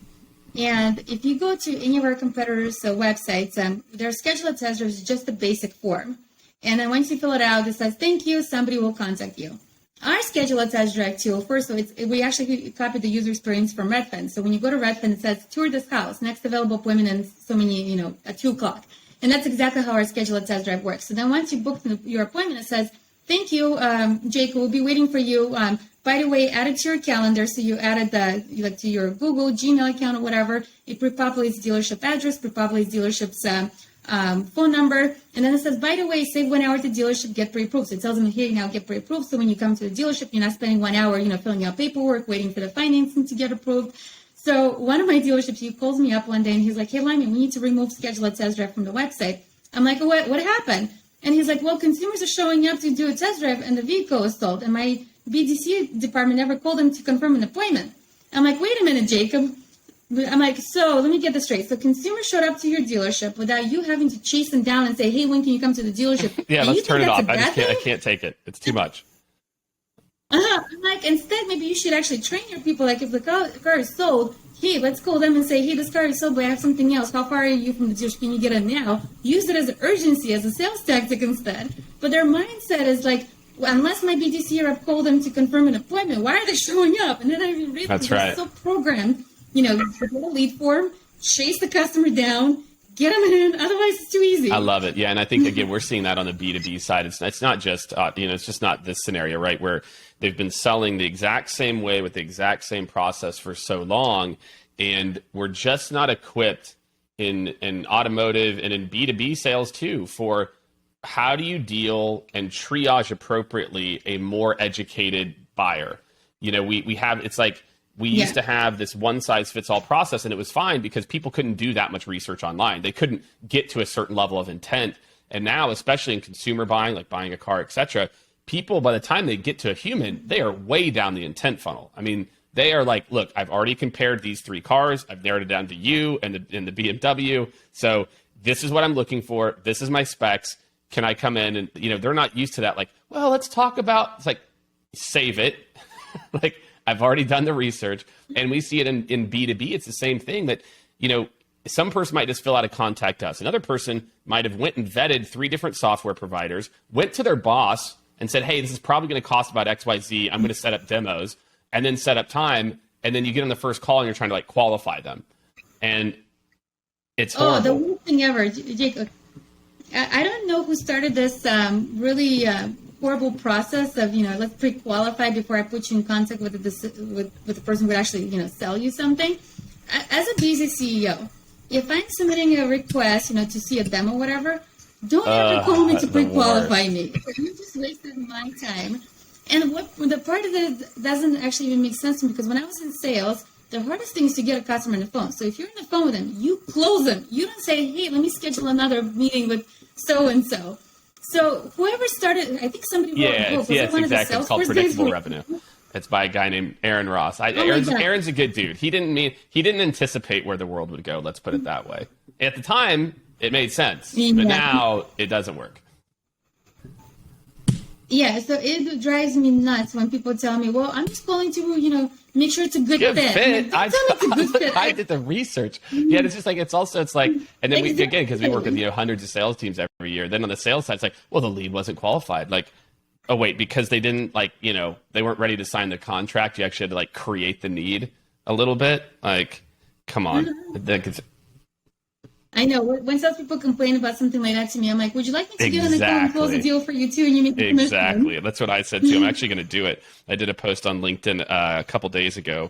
And if you go to any of our competitors' websites, their Schedule a Test Drive is just a basic form. And then once you fill it out, it says, thank you, somebody will contact you. Our Schedule a Test Drive tool, first, so we actually copied the user experience from Redfin. So when you go to Redfin, it says, tour this house, next available appointment in so many, at 2 o'clock. And that's exactly how our Schedule a Test Drive works. So then once you book your appointment, it says, thank you, Jake, we'll be waiting for you. By the way, add it to your calendar. So you added to your Google, Gmail account or whatever. It pre-populates dealership address, pre-populates dealership's phone number, and then it says, by the way, save 1 hour to dealership, get pre-approved. So it tells them, here, now get pre-approved. So when you come to the dealership, you're not spending 1 hour, filling out paperwork, waiting for the financing to get approved. So one of my dealerships, he calls me up one day and he's like, hey, Lyamen, we need to remove Schedule a Test Drive from the website. I'm like, what happened? And he's like, well, consumers are showing up to do a test drive and the vehicle is sold. And my BDC department never called them to confirm an appointment. I'm like, wait a minute, Jacob. I'm like, so let me get this straight. So consumers showed up to your dealership without you having to chase them down and say, hey, when can you come to the dealership? Yeah, let's turn it off. I can't take it. It's too much. I'm like, instead, maybe you should actually train your people. Like if the car is sold, hey, let's call them and say, hey, this car is sold, but I have something else. How far are you from the dealership? Can you get it now? Use it as an urgency, as a sales tactic instead. But their mindset is like, well, unless my BDC rep called them to confirm an appointment, why are they showing up? And then I read That's right. It's so programmed. Get a lead form, chase the customer down, get them in. Otherwise, it's too easy. I love it. Yeah, and I think again we're seeing that on the B2B side. It's not just it's just not this scenario, right, where they've been selling the exact same way with the exact same process for so long, and we're just not equipped in automotive and in B2B sales too for how do you deal and triage appropriately a more educated buyer. We have it's like. We used to have this one-size-fits-all process, and it was fine because people couldn't do that much research online. They couldn't get to a certain level of intent. And now, especially in consumer buying, like buying a car, et cetera, people, by the time they get to a human, they are way down the intent funnel. I mean, they are like, look, I've already compared these 3 cars. I've narrowed it down to you and the BMW. So this is what I'm looking for. This is my specs. Can I come in? And, they're not used to that. Like, well, let's talk about, it's like, save it. Like, I've already done the research, and we see it in B2B. It's the same thing that, some person might just fill out a contact us. Another person might have went and vetted 3 different software providers, went to their boss and said, hey, this is probably going to cost about XYZ. I'm going to set up demos and then set up time. And then you get on the first call and you're trying to qualify them. And it's horrible. Oh, the worst thing ever, Jake. I don't know who started this really horrible process of, let's pre-qualify before I put you in contact with the person who would actually, sell you something. As a busy CEO, if I'm submitting a request, to see a demo, whatever, don't ever call me to pre-qualify me. You just wasted my time. And the part of it doesn't actually even make sense to me, because when I was in sales, the hardest thing is to get a customer on the phone. So if you're on the phone with them, you close them. You don't say, hey, let me schedule another meeting with so-and-so. So whoever started, I think somebody wrote a book. It's exactly. It's called Predictable Revenue. It's by a guy named Aaron Ross. Aaron's a good dude. He didn't anticipate where the world would go. Let's put it that way. At the time, it made sense, but now it doesn't work. Yeah, so it drives me nuts when people tell me, well, I'm just going to, make sure it's a good fit. Like, it's a good fit. I did the research. Yeah, it's just like, it's like, and then because we work with, hundreds of sales teams every year. Then on the sales side, it's like, well, the lead wasn't qualified. Like, oh, wait, because they didn't they weren't ready to sign the contract. You actually had to create the need a little bit. Like, come on. I know. When salespeople complain about something like that to me, I'm like, would you like me to get on the phone and close a deal for you too? And you make the commission? Exactly. That's what I said too. I'm actually going to do it. I did a post on LinkedIn a couple days ago.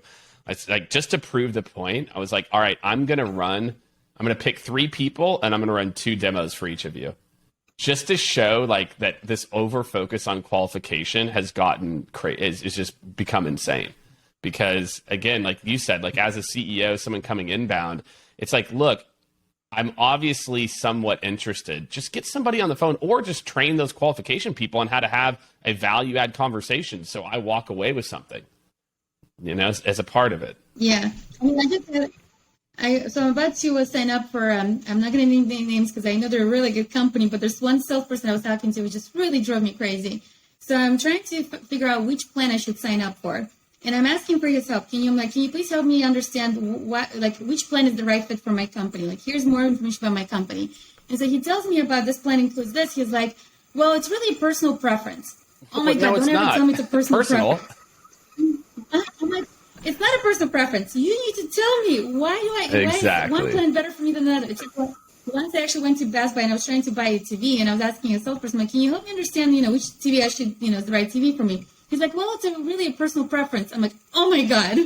Just to prove the point, I was like, all right, I'm going to pick 3 people and I'm going to run 2 demos for each of you. Just to show that this over focus on qualification has gotten is just become insane. Because again, like you said, as a CEO, someone coming inbound, it's like, look, I'm obviously somewhat interested. Just get somebody on the phone or just train those qualification people on how to have a value add conversation. So I walk away with something, as a part of it. Yeah. I mean, so I'm about to sign up for, I'm not going to name names because I know they're a really good company, but there's one salesperson I was talking to who just really drove me crazy. So I'm trying to figure out which plan I should sign up for. And I'm asking for his help. Can you please help me understand which plan is the right fit for my company? Here's more information about my company. And so he tells me about this plan includes this. He's like, well, it's really a personal preference. Oh my God, don't ever tell me it's a personal preference. I'm like, it's not a personal preference. You need to tell me why is one plan better for me than another? It's like, once I actually went to Best Buy and I was trying to buy a TV and I was asking a salesperson, can you help me understand, which TV I should, is the right TV for me? He's like, well, it's really a personal preference. I'm like, oh my God.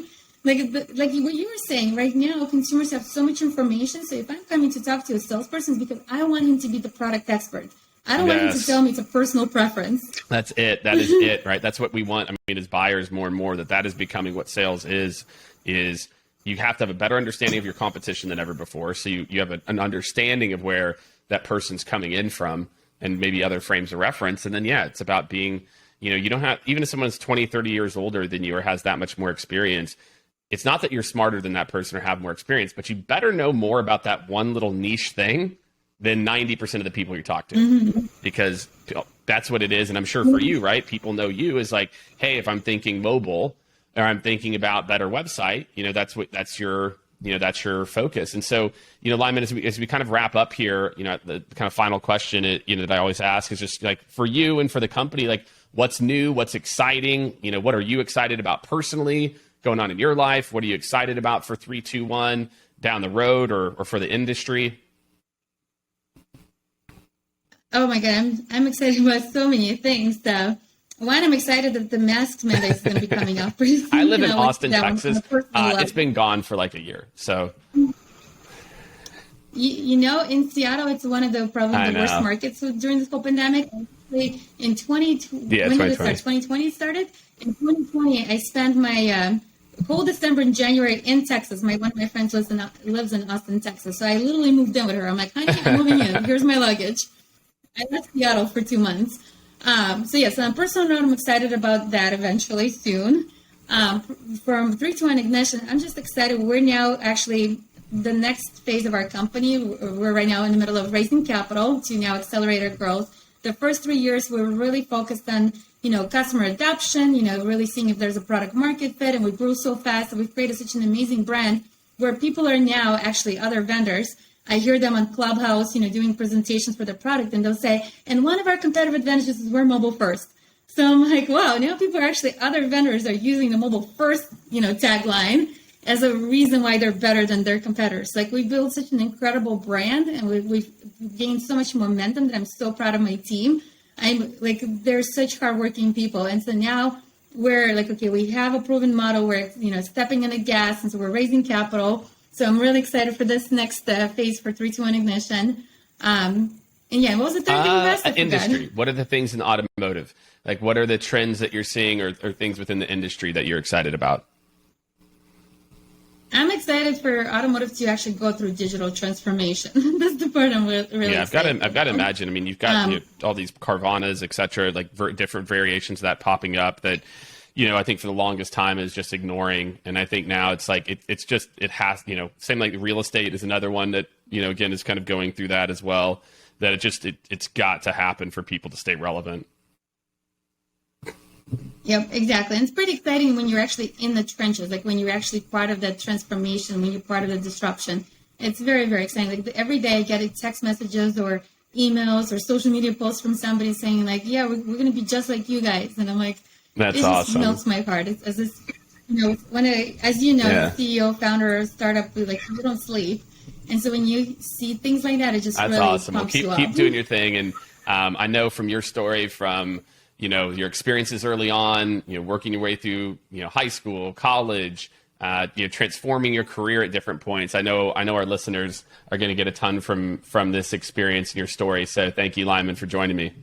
Like what you were saying, right now, consumers have so much information. So if I'm coming to talk to a salesperson, it's because I want him to be the product expert. I don't want him to tell me it's a personal preference. That's it. That is it, right? That's what we want. I mean, as buyers more and more, that is becoming what sales is you have to have a better understanding of your competition than ever before. So you have an understanding of where that person's coming in from and maybe other frames of reference. And then, it's about being, you don't have, even if someone's 20, 30 years older than you or has that much more experience, it's not that you're smarter than that person or have more experience, but you better know more about that one little niche thing than 90% of the people you talk to, because that's what it is. And I'm sure for you, right? People know you as like, hey, if I'm thinking mobile or I'm thinking about better website, that's your focus. And so, Lyamen, as we kind of wrap up here, the kind of final question, that I always ask is just for you and for the company, what's new, what's exciting, what are you excited about personally going on in your life? What are you excited about for 321 down the road or for the industry? Oh my God, I'm excited about so many things. One, I'm excited that the masks mandate is going to be coming up pretty soon. I live in Austin, Texas. It's been gone for a year. So, in Seattle, it's one of the probably the worst markets during this whole pandemic. In 2020 started. In 2020, I spent my whole December and January in Texas. One of my friends lives in Austin, Texas. So I literally moved in with her. I'm like, honey, I'm moving in. Here's my luggage. I left Seattle for 2 months. So on a personal note, I'm excited about that eventually soon. From 321 Ignition, I'm just excited. We're now actually the next phase of our company. We're right now in the middle of raising capital to now accelerate our growth. The first 3 years, we were really focused on, customer adoption, really seeing if there's a product market fit. And we grew so fast and we've created such an amazing brand where people are now actually other vendors. I hear them on Clubhouse, doing presentations for their product, and they'll say, and one of our competitive advantages is we're mobile first. So I'm like, wow, now people are actually, other vendors are using the mobile first, tagline as a reason why they're better than their competitors. We built such an incredible brand and we've gained so much momentum that I'm so proud of my team. They're such hardworking people. And so now we're okay, we have a proven model where it's, stepping on the gas. And so we're raising capital. So I'm really excited for this next phase for 321 Ignition. And what was the third thing? Industry. What are the things in automotive? What are the trends that you're seeing or things within the industry that you're excited about? I'm excited for automotive to actually go through digital transformation. That's the part I'm really yeah. excited. I've got to imagine. I mean, you've got all these Carvanas, et cetera, like different variations of that popping up that, I think for the longest time is just ignoring. And I think now it's like, it has, same like real estate is another one that, again, is kind of going through that as well, that it's got to happen for people to stay relevant. Yep, exactly. And it's pretty exciting when you're actually in the trenches, like when you're actually part of that transformation, when you're part of the disruption. It's very, very exciting. Like every day I get text messages or emails or social media posts from somebody saying like, yeah, we're going to be just like you guys. And I'm like, that's it awesome. Just melts my heart. It's as this, as you know, Yeah. CEO, founder, startup, like you don't sleep. And so when you see things like that, it just that's really awesome. Well, pumps you up. keep doing your thing. And I know from your story, from your experiences early on, working your way through, high school, college, transforming your career at different points. I know our listeners are going to get a ton from this experience and your story. So thank you, Lyamen, for joining me.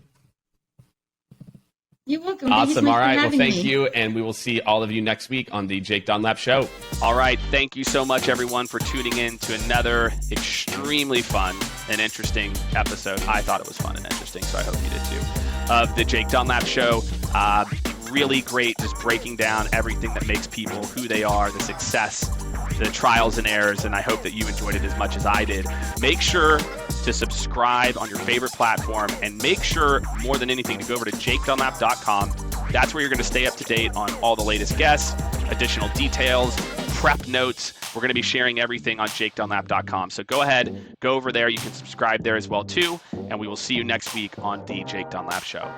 You're welcome. Awesome. All right. Well, thank me. you. And we will see all of you next week on the Jake Dunlap Show. All right. Thank you so much, everyone, for tuning in to another extremely fun and interesting episode. I thought it was fun and interesting, so I hope you did too, of the Jake Dunlap Show. Really great, just breaking down everything that makes people who they are, the success, the trials and errors, and I hope that you enjoyed it as much as I did. Make sure to subscribe on your favorite platform, and make sure, more than anything, to go over to jakedunlap.com. That's where you're going to stay up to date on all the latest guests, additional details, prep notes. We're going to be sharing everything on jakedunlap.com. So go ahead, go over there. You can subscribe there as well too, and we will see you next week on the Jake Dunlap Show.